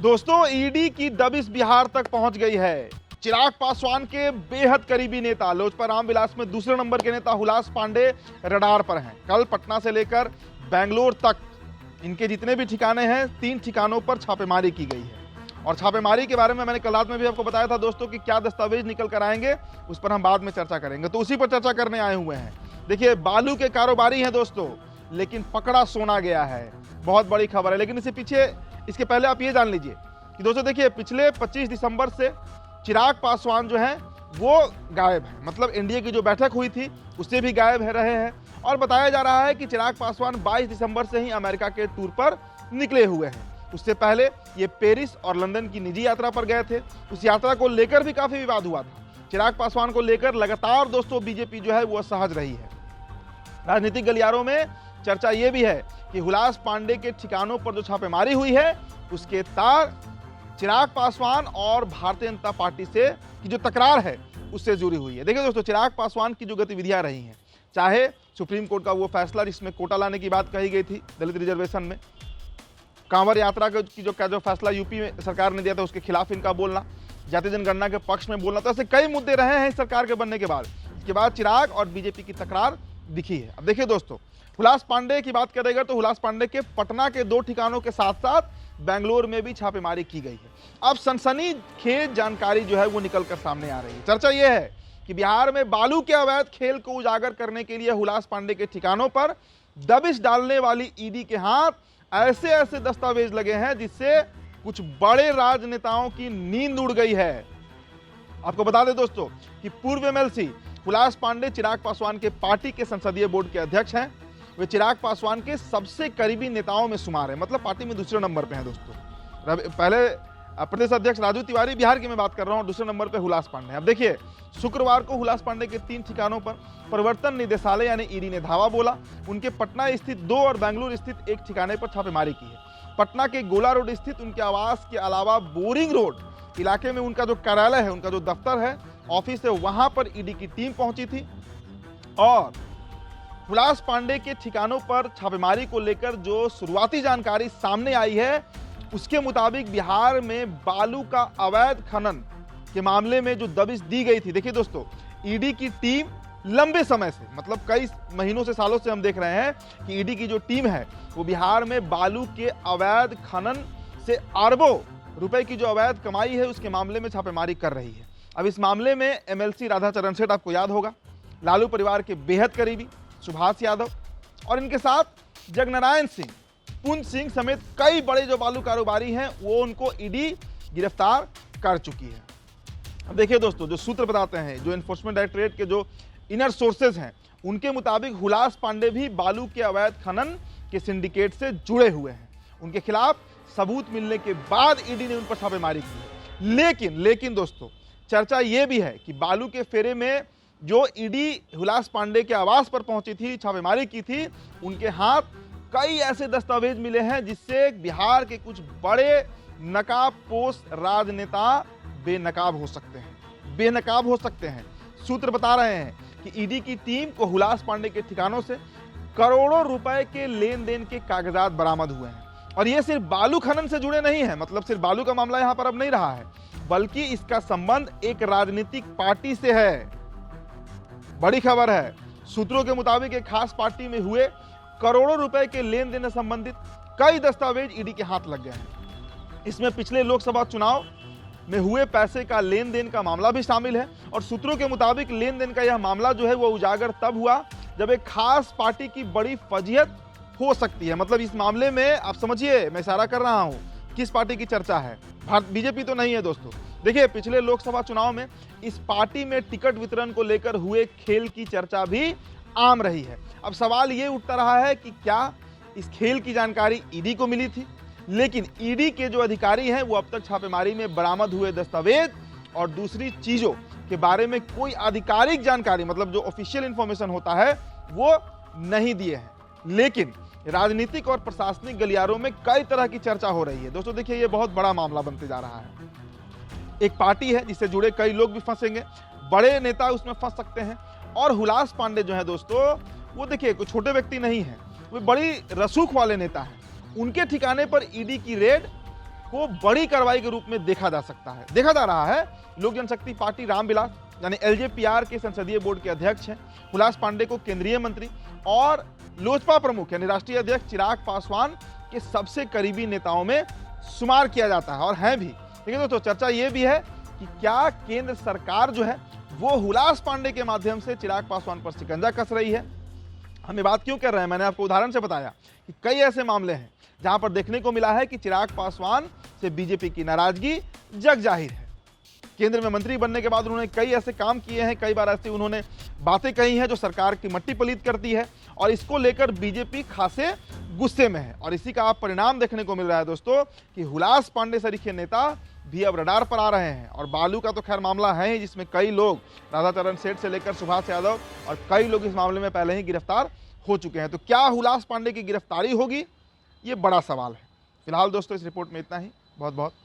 दोस्तों, ईडी की दबिश बिहार तक पहुंच गई है। चिराग पासवान के बेहद करीबी नेता लोजपा रामविलास में दूसरे नंबर के नेता हुलास पांडे रडार पर हैं। कल पटना से लेकर बेंगलोर तक इनके जितने भी ठिकाने हैं 3 ठिकानों पर छापेमारी की गई है। और छापेमारी के बारे में मैंने कल रात में भी आपको बताया था दोस्तों कि क्या दस्तावेज निकल कर आएंगे, उस पर हम बाद में चर्चा करेंगे। तो उसी पर चर्चा करने आए हुए हैं। देखिए, बालू के कारोबारी हैं दोस्तों, लेकिन पकड़ा सोना गया है। बहुत बड़ी खबर है। लेकिन इसके पहले आप ये जान लीजिए कि दोस्तों देखिए, पिछले 25 दिसंबर से चिराग पासवान जो हैं वो गायब हैं। मतलब एनडीए की जो बैठक हुई थी उससे भी गायब रहे हैं। और बताया जा रहा है कि चिराग पासवान 22 दिसंबर से ही अमेरिका के टूर पर निकले हुए हैं। उससे पहले ये पेरिस और लंदन की निजी यात्रा पर गए थे। उस यात्रा को लेकर भी काफी विवाद हुआ था। चिराग पासवान को लेकर लगातार दोस्तों बीजेपी जो है वो असहज रही है। राजनीतिक गलियारों में चर्चा ये भी है कि हुलास पांडे के ठिकानों पर जो छापेमारी हुई है उसके तार चिराग पासवान और भारतीय जनता पार्टी से की जो तकरार है उससे जुड़ी हुई है। देखिए दोस्तों, चिराग पासवान की जो गतिविधियां रही हैं, चाहे सुप्रीम कोर्ट का वो फैसला जिसमें कोटा लाने की बात कही गई थी दलित रिजर्वेशन में, कांवड़ यात्रा की जो फैसला यूपी में सरकार ने दिया था उसके खिलाफ इनका बोलना, जाति जनगणना के पक्ष में बोलना, तो ऐसे कई मुद्दे रहे हैं इस सरकार के बनने के बाद। इसके बाद चिराग और बीजेपी की तकरार दिखी है। अब देखिए दोस्तों, हुलास पांडे की बात करेगा तो हुलास पांडे के पटना के 2 ठिकानों के साथ साथ बेंगलोर में भी छापेमारी की गई है। अब सनसनीखेज जानकारी जो है वो निकलकर सामने आ रही है। चर्चा यह है कि बिहार में बालू के अवैध खेल को उजागर करने के लिए हुलास पांडे के ठिकानों पर दबिश डालने वाली ईडी के हाथ ऐसे ऐसे दस्तावेज लगे हैं जिससे कुछ बड़े राजनेताओं की नींद उड़ गई है। आपको बता दें दोस्तों कि पूर्व एमएलसी हुलास पांडे चिराग पासवान के पार्टी के संसदीय बोर्ड के अध्यक्ष हैं। वे चिराग पासवान के सबसे करीबी नेताओं में शुमार है। मतलब पार्टी में दूसरे नंबर पे हैं दोस्तों। पहले प्रदेश अध्यक्ष राजू तिवारी बिहार की मैं बात कर रहा हूं, दूसरे नंबर पे हुलास पांडे। अब देखिए, शुक्रवार को हुलास पांडे के 3 ठिकानों पर प्रवर्तन निदेशालय यानी ईडी ने धावा बोला। उनके पटना स्थित 2 और बेंगलुरु स्थित 1 ठिकाने पर छापेमारी की है। पटना के गोला रोड स्थित उनके आवास के अलावा बोरिंग रोड इलाके में उनका जो कार्यालय है, उनका जो दफ्तर है, ऑफिस है, वहां पर ईडी की टीम पहुंची थी। और हुलास पांडे के ठिकानों पर छापेमारी को लेकर जो शुरुआती जानकारी सामने आई है उसके मुताबिक बिहार में बालू का अवैध खनन के मामले में जो दबिश दी गई थी। देखिए दोस्तों, ईडी की टीम लंबे समय से, मतलब कई महीनों से, सालों से हम देख रहे हैं कि ईडी की जो टीम है वो बिहार में बालू के अवैध खनन से अरबों रुपए की जो अवैध कमाई है उसके मामले में छापेमारी कर रही है। अब इस मामले में एमएलसी राधाचरण सेठ, आपको याद होगा, लालू परिवार के बेहद करीबी सुभाष यादव और इनके साथ जगनारायण सिंह, पुंज सिंह समेत कई बड़े जो बालू कारोबारी हैं वो उनको ईडी गिरफ्तार कर चुकी है। अब देखिए दोस्तों, जो सूत्र बताते हैं, जो एनफोर्समेंट डायरेक्टरेट के जो इनर सोर्सेज हैं, उनके मुताबिक हुलास पांडे भी बालू के अवैध खनन के सिंडिकेट से जुड़े हुए हैं। उनके खिलाफ सबूत मिलने के बाद ईडी ने उन पर छापेमारी की है। लेकिन दोस्तों, चर्चा यह भी है कि बालू के फेरे में जो ईडी हुलास पांडे के आवास पर पहुंची थी, छापेमारी की थी, उनके हाथ कई ऐसे दस्तावेज मिले हैं जिससे बिहार के कुछ बड़े नकाबपोश राजनेता बेनकाब हो सकते हैं। सूत्र बता रहे हैं कि ईडी की टीम को हुलास पांडे के ठिकानों से करोड़ों रुपए के लेन देन के कागजात बरामद हुए हैं। और ये सिर्फ बालू खनन से जुड़े नहीं है, मतलब सिर्फ बालू का मामला यहां पर अब नहीं रहा है, बल्कि इसका संबंध एक राजनीतिक पार्टी से है। बड़ी खबर है, सूत्रों के मुताबिक एक खास पार्टी में हुए करोड़ों रुपए के लेन देन से संबंधित कई दस्तावेज ईडी के हाथ लग गए हैं। इसमें पिछले लोकसभा चुनाव में हुए पैसे का लेन देन का मामला भी शामिल है। और सूत्रों के मुताबिक लेन देन का यह मामला जो है वो उजागर तब हुआ जब एक खास पार्टी की बड़ी फजीहत हो सकती है। मतलब इस मामले में आप समझिए, मैं इशारा कर रहा हूं किस पार्टी की चर्चा है। बीजेपी तो नहीं है दोस्तों। देखिए, पिछले लोकसभा चुनाव में इस पार्टी में टिकट वितरण को लेकर हुए खेल की चर्चा भी आम रही है। अब सवाल ये उठता रहा है कि क्या इस खेल की जानकारी ईडी को मिली थी, लेकिन ईडी के जो अधिकारी हैं वो अब तक छापेमारी में बरामद हुए दस्तावेज और दूसरी चीजों के बारे में कोई आधिकारिक जानकारी, मतलब जो ऑफिशियल इंफॉर्मेशन होता है, वो नहीं दिए हैं। लेकिन राजनीतिक और प्रशासनिक गलियारों में कई तरह की चर्चा हो रही है। दोस्तों देखिए, ये बहुत बड़ा मामला बनते जा रहा है। एक पार्टी है जिससे जुड़े कई लोग भी फंसेंगे, बड़े नेता उसमें फंस सकते हैं। और हुलास पांडे जो है दोस्तों, वो देखिए कोई छोटे व्यक्ति नहीं है, वो बड़ी रसूख वाले नेता हैं। उनके ठिकाने पर ईडी की रेड को बड़ी कार्रवाई के रूप में देखा जा सकता है, देखा जा रहा है। लोक जनशक्ति पार्टी रामविलास यानी एलजेपीआर के संसदीय बोर्ड के अध्यक्ष हैं। हुलास पांडे को केंद्रीय मंत्री और लोजपा प्रमुख यानी राष्ट्रीय अध्यक्ष चिराग पासवान के सबसे करीबी नेताओं में शुमार किया जाता है और हैं भी। लेकिन दोस्तों चर्चा ये भी है कि क्या केंद्र सरकार जो है वो हुलास पांडे के माध्यम से चिराग पासवान पर शिकंजा कस रही है। हम ये बात क्यों कर रहे हैं, मैंने आपको उदाहरण से बताया कि कई ऐसे मामले हैं जहां पर देखने को मिला है कि चिराग पासवान से बीजेपी की नाराजगी जग जाहिर है। केंद्र में मंत्री बनने के बाद उन्होंने कई ऐसे काम किए हैं, कई बार ऐसी उन्होंने बातें कही हैं जो सरकार की मट्टी पलीत करती है और इसको लेकर बीजेपी खासे गुस्से में है। और इसी का आप परिणाम देखने को मिल रहा है दोस्तों कि हुलास पांडे सरीखे नेता भी अब रडार पर आ रहे हैं। और बालू का तो खैर मामला है ही, जिसमें कई लोग राधाचरण सेठ से लेकर सुभाष यादव और कई लोग इस मामले में पहले ही गिरफ्तार हो चुके हैं। तो क्या हुलास पांडे की गिरफ्तारी होगी, ये बड़ा सवाल है। फिलहाल दोस्तों इस रिपोर्ट में इतना ही। बहुत बहुत शुक्रिया।